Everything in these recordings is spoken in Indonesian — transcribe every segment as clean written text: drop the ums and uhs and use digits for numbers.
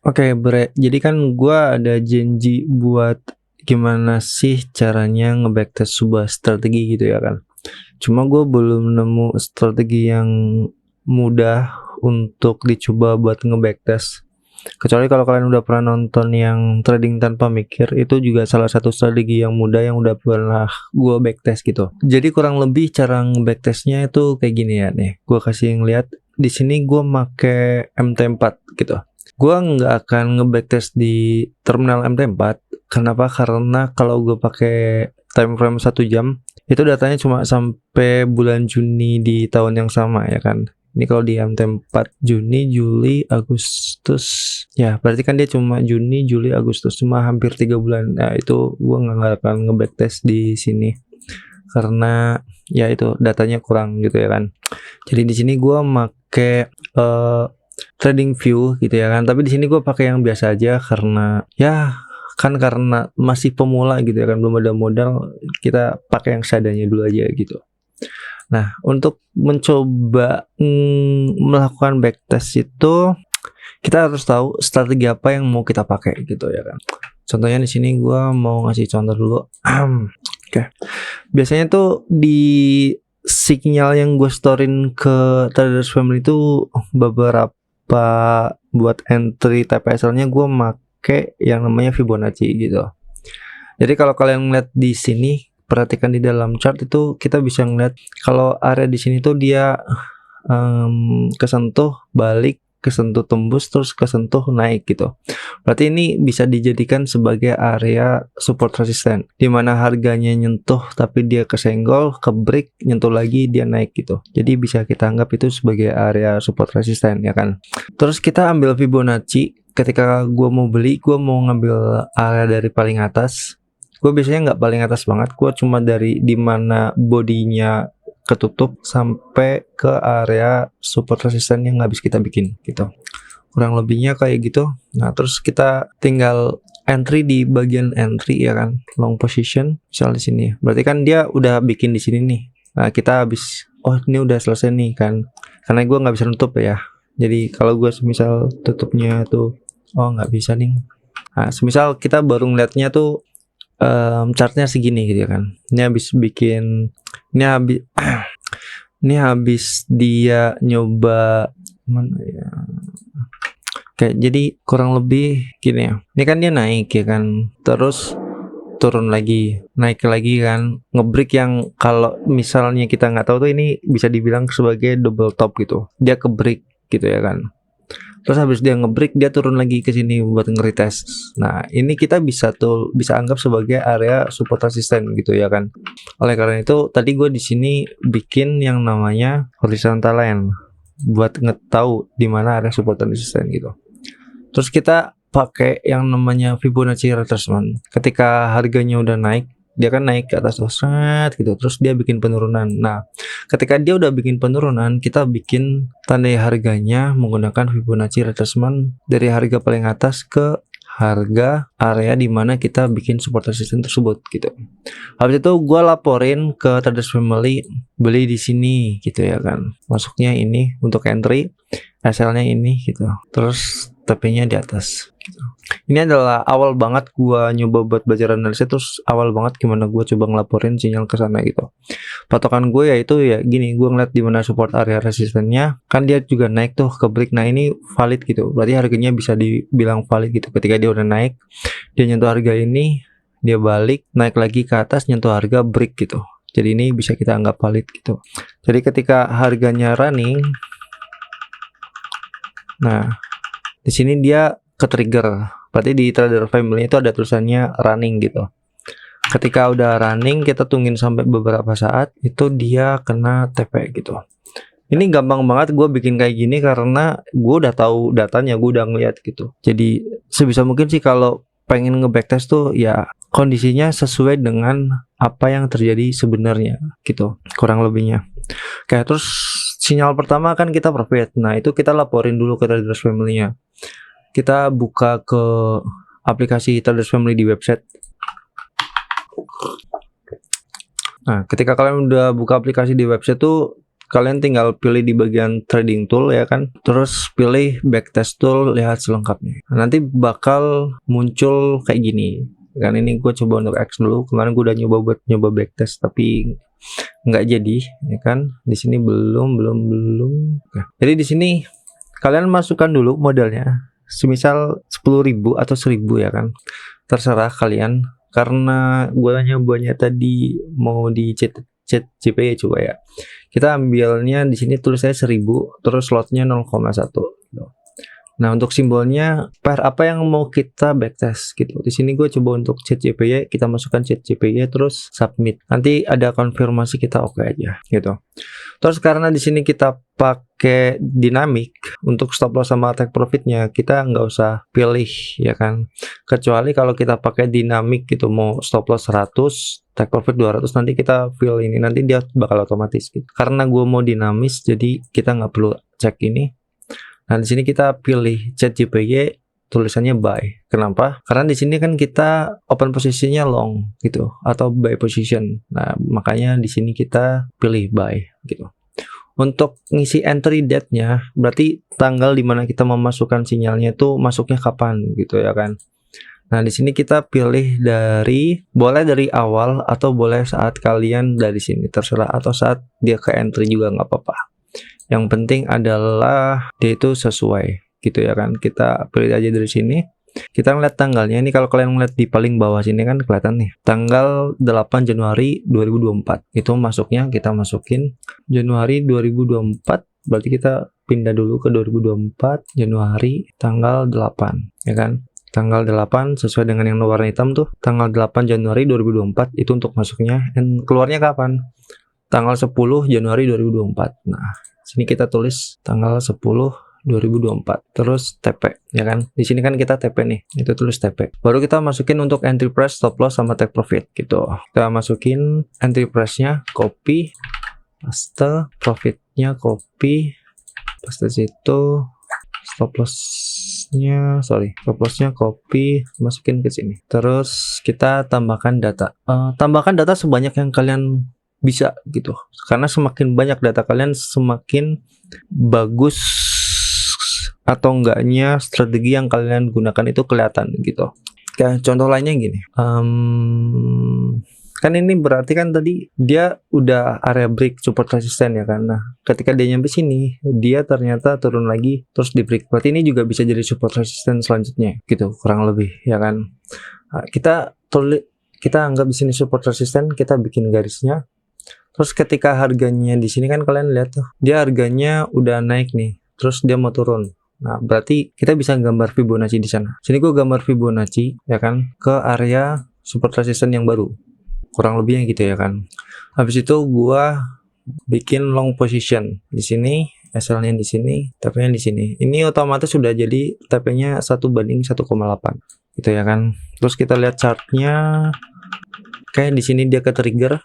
Oke, Bre. Jadi kan gua ada janji buat gimana sih caranya nge-backtest sebuah strategi gitu ya kan. Cuma gue belum nemu strategi yang mudah untuk dicoba buat nge-backtest. Kecuali kalau kalian udah pernah nonton yang trading tanpa mikir, itu juga salah satu strategi yang mudah yang udah pernah gue backtest gitu. Jadi kurang lebih cara nge-backtestnya itu kayak gini ya nih. Gue kasih ngeliat di sini gue make MT4 gitu. Gue nggak akan nge-backtest di terminal MT4. Kenapa? Karena kalau gue pakai time frame 1 jam, itu datanya cuma sampai bulan Juni di tahun yang sama ya kan. Ini kalau di MT4 Juni, Juli, Agustus, ya berarti kan dia cuma Juni, Juli, Agustus, cuma hampir 3 bulan. Nah itu gue nggak akan nge-backtest di sini karena ya itu datanya kurang gitu ya kan. Jadi di sini gue make trading view gitu ya kan, tapi di sini gue pakai yang biasa aja karena ya kan karena masih pemula gitu ya kan, belum ada modal, kita pakai yang seadanya dulu aja gitu. Nah, untuk mencoba melakukan backtest itu kita harus tahu strategi apa yang mau kita pakai gitu ya kan. Contohnya di sini gue mau ngasih contoh dulu. Oke. Biasanya tuh di signal yang gue storein ke Traders Family itu beberapa buat entry TPSL-nya gue make yang namanya Fibonacci gitu. Jadi kalau kalian ngeliat di sini, perhatikan di dalam chart itu kita bisa ngeliat kalau area di sini tuh dia kesentuh balik, kesentuh tembus, terus kesentuh naik gitu. Berarti ini bisa dijadikan sebagai area support resisten, dimana harganya nyentuh tapi dia kesenggol, ke break, nyentuh lagi, dia naik gitu. Jadi bisa kita anggap itu sebagai area support resisten ya kan. Terus kita ambil Fibonacci. Ketika gue mau beli, gue mau ngambil area dari paling atas. Gue biasanya nggak paling atas banget, gue cuma dari dimana bodinya ketutup sampai ke area support resisten yang habis kita bikin gitu. Kurang lebihnya kayak gitu. Nah terus kita tinggal entry di bagian entry ya kan, long position misal di sini. Berarti kan dia udah bikin di sini nih. Nah kita habis, oh ini udah selesai nih kan. Karena gue nggak bisa nutup ya. Jadi kalau gue semisal tutupnya tuh, oh nggak bisa nih. Nah semisal kita baru ngeliatnya tuh chartnya segini gitu kan. Ini habis bikin, ini habis ini habis dia nyoba mana ya. Oke, jadi kurang lebih gini ya. Ini kan dia naik ya kan. Terus turun lagi, naik lagi kan. Ngebreak yang kalau misalnya kita nggak tahu tuh ini bisa dibilang sebagai double top gitu. Dia ke break gitu ya kan. Terus habis dia ngebreak, dia turun lagi ke sini buat nge-retest. Nah, ini kita bisa anggap sebagai area support resisten gitu ya kan. Oleh karena itu, tadi gue di sini bikin yang namanya horizontal line buat ngetahu di mana area support dan resisten gitu. Terus kita pakai yang namanya Fibonacci retracement. Ketika harganya udah naik, dia kan naik ke atas set gitu, terus dia bikin penurunan. Nah, ketika dia udah bikin penurunan, kita bikin tandai harganya menggunakan Fibonacci retracement dari harga paling atas ke harga area di mana kita bikin support resistance tersebut gitu. Habis itu gue laporin ke Traders Family, beli di sini gitu ya kan. Masuknya ini untuk entry, SL-nya ini gitu. Terus TP-nya di atas gitu. Ini adalah awal banget gua nyoba buat belajar analisis, terus awal banget gimana gua coba ngelaporin sinyal ke sana gitu. Patokan gue yaitu ya gini, gua ngeliat di mana support area resistennya, kan dia juga naik tuh ke break. Nah, ini valid gitu. Berarti harganya bisa dibilang valid gitu. Ketika dia udah naik, dia nyentuh harga ini, dia balik, naik lagi ke atas, nyentuh harga break gitu. Jadi ini bisa kita anggap valid gitu. Jadi ketika harganya running, nah di sini dia ke trigger. Berarti di Trader Family itu ada tulisannya running gitu. Ketika udah running, kita tungguin sampai beberapa saat, itu dia kena TP gitu. Ini gampang banget gue bikin kayak gini karena gue udah tahu datanya, gue udah ngeliat gitu. Jadi sebisa mungkin sih kalau pengen nge-backtest tuh ya kondisinya sesuai dengan apa yang terjadi sebenarnya gitu, kurang lebihnya. Oke, terus sinyal pertama kan kita profit. Nah, itu kita laporin dulu ke Traders Family-nya. Kita buka ke aplikasi Traders Family di website. Nah, ketika kalian udah buka aplikasi di website tuh Kalian tinggal pilih di bagian trading tool ya kan, terus pilih backtest tool, lihat selengkapnya. Nah, nanti bakal muncul kayak gini kan. Ini gue coba untuk X dulu. Kemarin gue udah nyoba backtest tapi nggak jadi ya kan. Di sini belum. Nah, jadi di sini kalian masukkan dulu modalnya, semisal 10.000 atau 1.000 ya kan, terserah kalian. Karena gue nyobanya tadi mau di chat GPY coba ya, kita ambilnya di sini tulisannya 1.000 terus slotnya 0,1 gitu. Nah, untuk simbolnya pair apa yang mau kita backtest gitu. Di sini gue coba untuk chat GPY, kita masukkan chat GPY terus submit. Nanti ada konfirmasi kita oke aja gitu. Terus karena di sini kita pakai dynamic untuk stop loss sama take profitnya, kita nggak usah pilih ya kan. Kecuali kalau kita pakai dynamic gitu, mau stop loss 100, take profit 200, nanti kita fill ini, nanti dia bakal otomatis gitu. Karena gue mau dinamis, jadi kita nggak perlu cek ini. Nah, di sini kita pilih chat GPY, tulisannya buy. Kenapa? Karena di sini kan kita open posisinya long gitu atau buy position. Nah, makanya di sini kita pilih buy gitu. Untuk ngisi entry date-nya, berarti tanggal dimana kita memasukkan sinyalnya itu masuknya kapan gitu ya kan. Nah, di sini kita pilih boleh dari awal atau boleh saat kalian dari sini, terserah, atau saat dia ke entry juga nggak apa-apa. Yang penting adalah dia itu sesuai gitu ya kan. Kita pilih aja dari sini. Kita ngeliat tanggalnya ini, kalau kalian ngeliat di paling bawah sini kan kelihatan nih, tanggal 8 Januari 2024 itu masuknya, kita masukin Januari 2024, berarti kita pindah dulu ke 2024 Januari tanggal 8 ya kan. Tanggal 8 sesuai dengan yang warna hitam tuh, tanggal 8 Januari 2024 itu untuk masuknya. Dan keluarnya kapan? Tanggal 10 Januari 2024. Nah, sini kita tulis tanggal 10 2024 terus TP ya kan. Di sini kan kita TP nih, itu tulis TP. Baru kita masukin untuk entry price, stop loss sama take profit gitu. Kita masukin entry price-nya, copy, paste, profitnya copy, paste situ, stop loss-nya copy, masukin ke sini. Terus kita tambahkan data. Tambahkan data sebanyak yang kalian bisa gitu, karena semakin banyak data kalian semakin bagus atau enggaknya strategi yang kalian gunakan itu kelihatan gitu. Kayak contoh lainnya gini, kan ini berarti kan tadi dia udah area break support resisten ya kan. Nah, ketika dia nyampe sini, dia ternyata turun lagi terus di break, berarti ini juga bisa jadi support resisten selanjutnya gitu, kurang lebih ya kan. Nah, kita anggap di sini support resisten, kita bikin garisnya. Terus ketika harganya di sini kan kalian lihat tuh, dia harganya udah naik nih, terus dia mau turun. Nah, berarti kita bisa gambar Fibonacci di sana. Sini gue gambar Fibonacci ya kan ke area support resistance yang baru. Kurang lebihnya gitu ya kan. Habis itu gue bikin long position di sini, SL-nya di sini, TP-nya di sini. Ini otomatis sudah jadi TP-nya 1:1,8 gitu ya kan. Terus kita lihat chartnya. Kayak di sini dia ke trigger.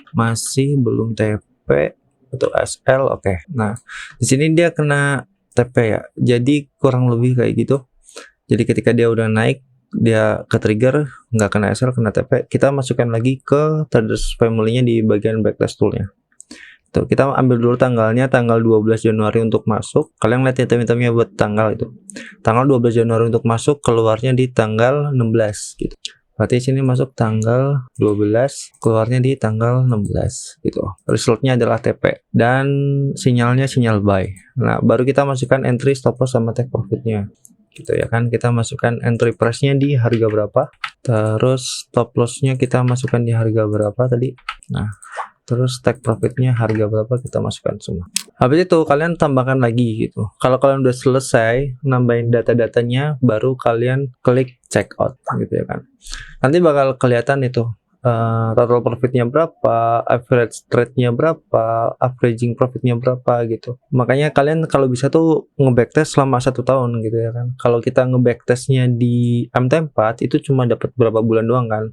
Masih belum TP atau SL, oke. Nah, di sini dia kena TP ya. Jadi kurang lebih kayak gitu. Jadi ketika dia udah naik, dia ke trigger, nggak kena SL, kena TP, kita masukkan lagi ke traders family-nya di bagian backtest tool-nya. Tuh, kita ambil dulu tanggalnya, tanggal 12 Januari untuk masuk. Kalian lihat hitam-hitamnya buat tanggal itu. Tanggal 12 Januari untuk masuk, keluarnya di tanggal 16 gitu. Berarti sini masuk tanggal 12, keluarnya di tanggal 16 gitu. Resultnya adalah TP dan sinyalnya sinyal buy. Nah, baru kita masukkan entry, stop loss sama take profitnya gitu ya kan. Kita masukkan entry price-nya di harga berapa, terus stop loss-nya kita masukkan di harga berapa tadi. Nah, terus take profitnya harga berapa kita masukkan semua. Habis itu kalian tambahkan lagi gitu. Kalau kalian udah selesai nambahin data-datanya, baru kalian klik check out gitu ya kan. Nanti bakal kelihatan itu total profitnya berapa, average trade-nya berapa, averaging profitnya berapa gitu. Makanya kalian kalau bisa tuh nge-backtest selama 1 tahun gitu ya kan. Kalau kita nge-backtestnya di MT4 itu cuma dapat berapa bulan doang kan.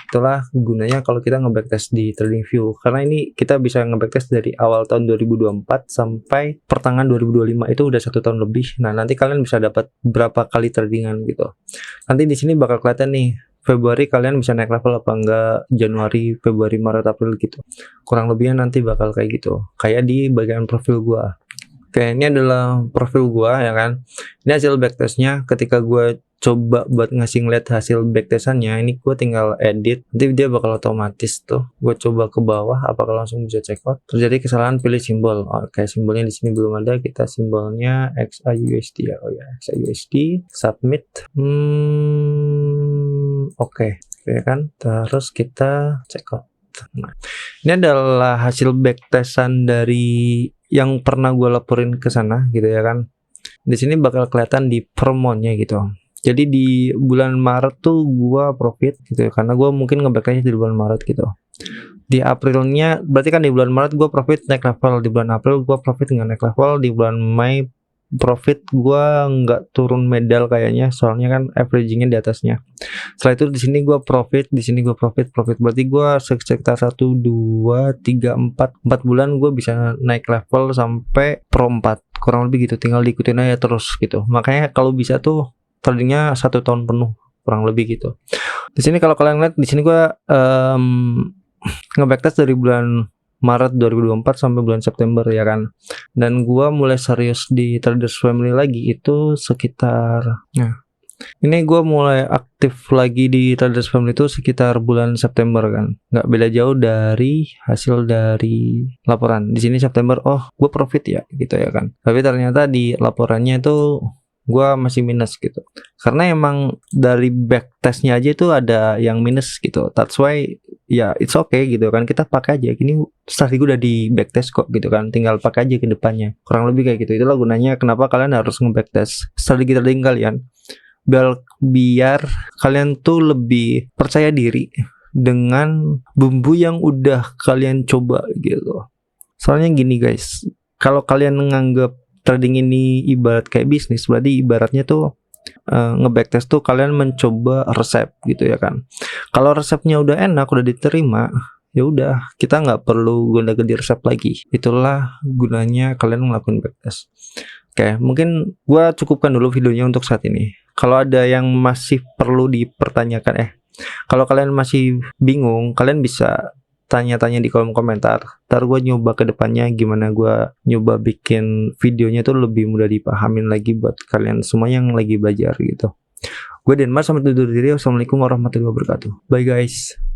Itulah gunanya kalau kita nge-backtest di TradingView, karena ini kita bisa nge-backtest dari awal tahun 2024 sampai pertengahan 2025, itu udah 1 tahun lebih. Nah, nanti kalian bisa dapat berapa kali tradingan gitu. Nanti di sini bakal kelihatan nih Februari kalian bisa naik level apa enggak, Januari, Februari, Maret, April gitu. Kurang lebihnya nanti bakal kayak gitu. Kayak di bagian profil gua. Oke, ini adalah profil gua ya kan. Ini hasil backtestnya. Ketika gua coba buat ngasih ngeliat hasil backtestannya, ini gua tinggal edit, nanti dia bakal otomatis tuh. Gua coba ke bawah, apakah langsung bisa check out. Terjadi kesalahan pilih simbol. Oke, simbolnya di sini belum ada. Kita simbolnya XAUSD ya. Oh ya, XAUSD, submit. Oke, kan. Terus kita check out. Nah, ini adalah hasil backtestan dari yang pernah gue laporin ke sana gitu ya kan. Di sini bakal kelihatan di promonya gitu. Jadi di bulan Maret tuh gue profit gitu ya, karena gue mungkin nge-backtestnya di bulan Maret gitu. Di Aprilnya berarti kan di bulan Maret gue profit naik level, di bulan April gue profit nggak naik level, di bulan Mei profit gue nggak turun medal kayaknya, soalnya kan averagingnya di atasnya. Setelah itu di sini gue profit, di sini gue profit. Berarti gue sekitar 1, 2, 3, 4 bulan gue bisa naik level sampai pro 4, kurang lebih gitu. Tinggal diikutin aja terus gitu. Makanya kalau bisa tuh tradingnya 1 tahun penuh kurang lebih gitu. Di sini kalau kalian lihat, di sini gue nge-backtest dari bulan Maret 2024 sampai bulan September ya kan. Dan gua mulai serius di Traders Family lagi itu sekitar, nah ini gua mulai aktif lagi di Traders Family itu sekitar bulan September kan. Nggak beda jauh dari hasil dari laporan. Di sini September, oh gua profit ya gitu ya kan. Tapi ternyata di laporannya itu gua masih minus gitu. Karena emang dari backtestnya aja itu ada yang minus gitu. That's why ya it's okay gitu kan, kita pakai aja gini, strategi udah di backtest kok gitu kan, tinggal pakai aja ke depannya, kurang lebih kayak gitu. Itulah gunanya kenapa kalian harus nge-backtest strategi trading kalian, biar kalian tuh lebih percaya diri dengan bumbu yang udah kalian coba gitu. Soalnya gini guys, kalau kalian menganggap trading ini ibarat kayak bisnis, berarti ibaratnya tuh nge-backtest tuh kalian mencoba resep gitu ya kan. Kalau resepnya udah enak, udah diterima, ya udah kita nggak perlu gonta-ganti resep lagi. Itulah gunanya kalian ngelakuin backtest. Oke, mungkin gua cukupkan dulu videonya untuk saat ini. Kalau ada yang masih perlu dipertanyakan, kalau kalian masih bingung, kalian bisa tanya-tanya di kolom komentar. Ntar gue nyoba ke depannya gimana gue nyoba bikin videonya tuh lebih mudah dipahamin lagi buat kalian semua yang lagi belajar gitu. Gue Denmar, sampai undur diri. Wassalamualaikum warahmatullahi wabarakatuh. Bye guys.